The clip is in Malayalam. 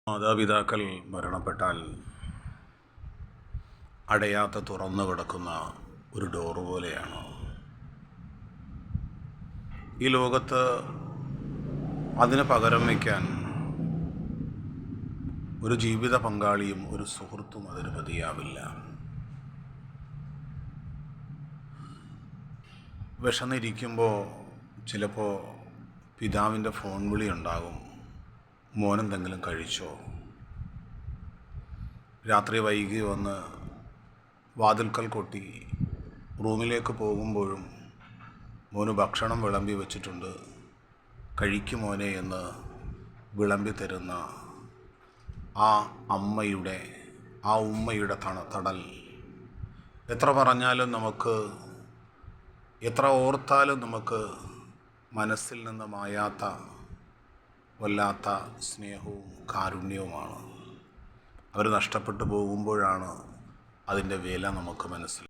മാതാപിതാക്കൾ മരണപ്പെട്ടാൽ അടയാത്ത തുറന്നു കിടക്കുന്ന ഒരു ഡോറ് പോലെയാണ് ഈ ലോകത്ത്. അതിന് പകരം വയ്ക്കാൻ ഒരു ജീവിത പങ്കാളിയും ഒരു സുഹൃത്തും അതിന് മതിയാവില്ല. വിശന്നിരിക്കുമ്പോൾ ചിലപ്പോൾ പിതാവിൻ്റെ ഫോൺ വിളി ഉണ്ടാകും, മോനെന്തെങ്കിലും കഴിച്ചോ. രാത്രി വൈകി വന്ന് വാതിൽക്കൽ കൊട്ടി റൂമിലേക്ക് പോകുമ്പോഴും മോന് ഭക്ഷണം വിളമ്പി വെച്ചിട്ടുണ്ട്, കഴിക്കും മോനെ എന്ന് വിളമ്പി തരുന്ന ആ അമ്മയുടെ, ആ ഉമ്മയുടെ തടൽ എത്ര പറഞ്ഞാലും നമുക്ക്, എത്ര ഓർത്താലും നമുക്ക് മനസ്സിൽ നിന്ന് മായാത്ത വല്ലാത്ത സ്നേഹവും കാരുണ്യവുമാണ്. അവർ നഷ്ടപ്പെട്ടു പോകുമ്പോഴാണ് അതിൻ്റെ വില നമുക്ക് മനസ്സിലാക്കുന്നത്.